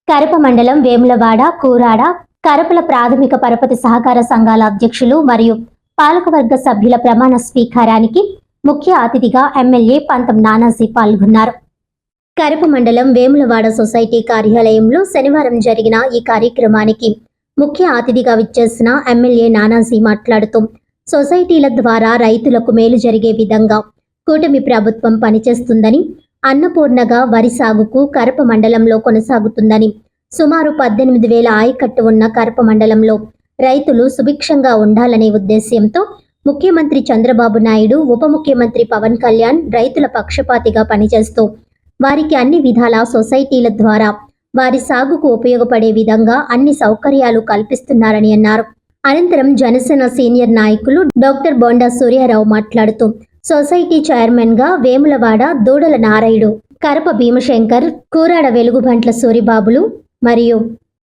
కరప మండలం వేములవాడ, కూరాడ, కరపల ప్రాథమిక పరపతి సహకార సంఘాల అధ్యక్షులు మరియు పాలకవర్గ సభ్యుల ప్రమాణ స్వీకారానికి ముఖ్య అతిథిగా ఎమ్మెల్యే పంతం నానాజీ పాల్గొన్నారు. కరప మండలం వేములవాడ సొసైటీ కార్యాలయంలో శనివారం జరిగిన ఈ కార్యక్రమానికి ముఖ్య అతిథిగా విచ్చేసిన ఎమ్మెల్యే నానాజీ మాట్లాడుతూ, సొసైటీల ద్వారా రైతులకు మేలు జరిగే విధంగా కూటమి ప్రభుత్వం పనిచేస్తుందని, అన్నపూర్ణగా వరి సాగుకు కరప మండలంలో కొనసాగుతుందని, సుమారు 18,000 ఆయకట్టు ఉన్న కరప మండలంలో రైతులు సుభిక్షంగా ఉండాలనే ఉద్దేశ్యంతో ముఖ్యమంత్రి చంద్రబాబు నాయుడు, ఉప ముఖ్యమంత్రి పవన్ కళ్యాణ్ రైతుల పక్షపాతిగా పనిచేస్తూ వారికి అన్ని విధాల సొసైటీల ద్వారా వారి సాగుకు ఉపయోగపడే విధంగా అన్ని సౌకర్యాలు కల్పిస్తున్నారని అన్నారు. అనంతరం జనసేన సీనియర్ నాయకులు డాక్టర్ బొండా సూర్యారావు మాట్లాడుతూ, సొసైటీ చైర్మన్ గా వేములవాడ దూడల నారాయుడు, కరప భీమశంకర్, కూరాడ వెలుగుబంట్ల సూరిబాబులు మరియు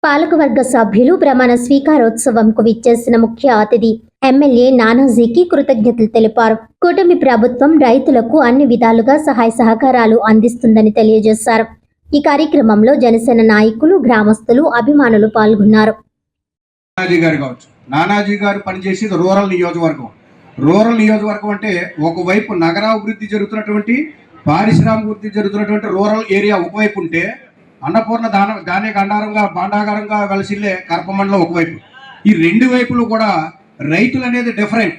పాలకవర్గ సభ్యులు ప్రమాణ స్వీకారోత్సవంకు విచ్చేసిన ముఖ్య అతిథి ఎమ్మెల్యే నానాజీకి కృతజ్ఞతలు తెలిపారు. కూటమి ప్రభుత్వం రైతులకు అన్ని విధాలుగా సహాయ సహకారాలు అందిస్తుందని తెలియజేశారు. ఈ కార్యక్రమంలో జనసేన నాయకులు, గ్రామస్తులు, అభిమానులు పాల్గొన్నారు. నానాజీ గారు పనిచేసేది రూరల్ నియోజకవర్గం. రూరల్ నియోజకవర్గం అంటే ఒకవైపు నగరాభివృద్ధి జరుగుతున్నటువంటి, పారిశ్రామిక జరుగుతున్నటువంటి రూరల్ ఏరియా ఒకవైపు ఉంటే, అన్నపూర్ణ ధాన్య భాండాగారంగా వెలసిల్లే కరప మండలం ఒకవైపు. ఈ రెండు వైపులు కూడా రైతులు అనేది డిఫరెంట్.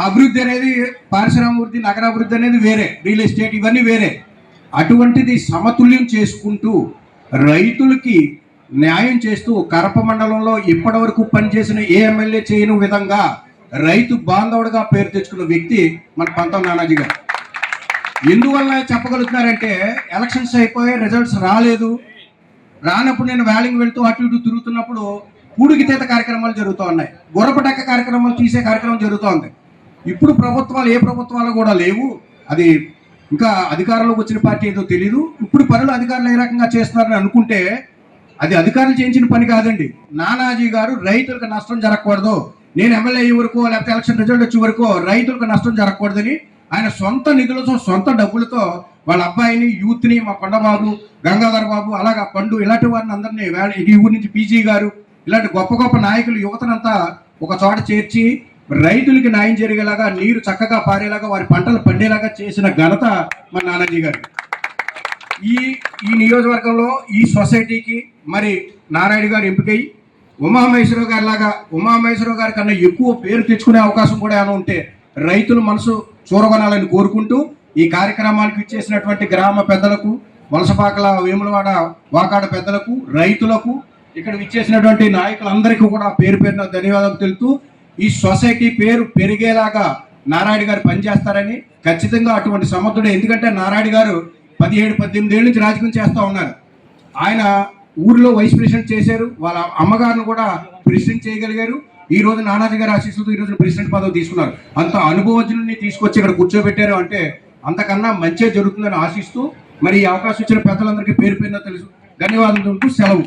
అభివృద్ధి అనేది పారిశ్రామిక నగరాభివృద్ధి అనేది వేరే, రియల్ ఎస్టేట్ ఇవన్నీ వేరే. అటువంటిది సమతుల్యం చేసుకుంటూ రైతులకి న్యాయం చేస్తూ కరప మండలంలో ఇప్పటి వరకు పనిచేసిన ఏ ఎమ్మెల్యే చేయని విధంగా రైతు బాంధవుడిగా పేరు తెచ్చుకున్న వ్యక్తి మన పంతం నానాజీ గారు. ఎందువల్ల చెప్పగలుగుతున్నారంటే, ఎలక్షన్స్ అయిపోయి రిజల్ట్స్ రానప్పుడు నేను వ్యాలింగ్ వెళ్తూ అటు ఇటు తిరుగుతున్నప్పుడు పూడికితేత కార్యక్రమాలు జరుగుతూ ఉన్నాయి, గుర్రపటక్క కార్యక్రమాలు తీసే కార్యక్రమం జరుగుతూ ఉంది. ఇప్పుడు ప్రభుత్వాలు ఏ ప్రభుత్వాలు కూడా లేవు. అది ఇంకా అధికారంలోకి వచ్చిన పార్టీ ఏదో తెలీదు. ఇప్పుడు పనులు అధికారులు ఏ రకంగా చేస్తున్నారని అనుకుంటే అది అధికారులు చేయించిన పని కాదండి. నానాజీ గారు రైతులకు నష్టం జరగకూడదు, నేను ఎమ్మెల్యే అయ్యే వరకు లేకపోతే ఎలక్షన్ రిజల్ట్ వచ్చే వరకు రైతులకు నష్టం జరగకూడదని ఆయన సొంత నిధులతో, సొంత డబ్బులతో వాళ్ళ అబ్బాయిని, యూత్ని, మా కొండబాబు, గంగాధర్ బాబు, అలాగా పండు, ఇలాంటి వారిని అందరినీ ఈ ఊరి నుంచి పీజీ గారు, ఇలాంటి గొప్ప గొప్ప నాయకులు, యువతనంతా ఒక చోట చేర్చి రైతులకి న్యాయం జరిగేలాగా, నీరు చక్కగా పారేలాగా, వారి పంటలు పండేలాగా చేసిన ఘనత మన నానాజీ గారు. ఈ నియోజకవర్గంలో ఈ సొసైటీకి మరి నారాయణ గారు ఎంపికై ఉమామహేశ్వరరావు గారి లాగా, ఉమామహేశ్వరరావు గారి కన్నా ఎక్కువ పేరు తెచ్చుకునే అవకాశం కూడా ఏమైనా ఉంటే రైతుల మనసు చూరగొనాలని కోరుకుంటూ ఈ కార్యక్రమానికి ఇచ్చేసినటువంటి గ్రామ పెద్దలకు, వలసపాకల, వేములవాడ, వాకాడ పెద్దలకు, రైతులకు, ఇక్కడ ఇచ్చేసినటువంటి నాయకులందరికీ కూడా పేరు పేరున ధన్యవాదాలు తెలుపుతూ, ఈ సొసైటీ పేరు పెరిగేలాగా నారాయణ గారు పనిచేస్తారని, ఖచ్చితంగా అటువంటి సమర్థుడే. ఎందుకంటే నారాయణ గారు 17-18 ఏళ్ళ నుంచి రాజకీయం చేస్తూ ఉన్నారు. ఆయన ఊరిలో వైస్ ప్రెసిడెంట్ చేశారు, వాళ్ళ అమ్మగారిని కూడా ప్రెసిడెంట్ చేయగలిగారు. ఈ రోజు నానాజీ గారి ఆశీస్సులతో ఈ రోజు ప్రెసిడెంట్ పదవి తీసుకున్నారు. అంత అనుభవజ్ఞుల్ని తీసుకొచ్చి ఇక్కడ కూర్చోబెట్టారు అంటే అంతకన్నా మంచి జరుగుతుందని ఆశిస్తూ, మరి ఈ అవకాశం ఇచ్చిన పెద్దలందరికీ పేరు పేరున తెలుసు ధన్యవాదాలు. సెలవు.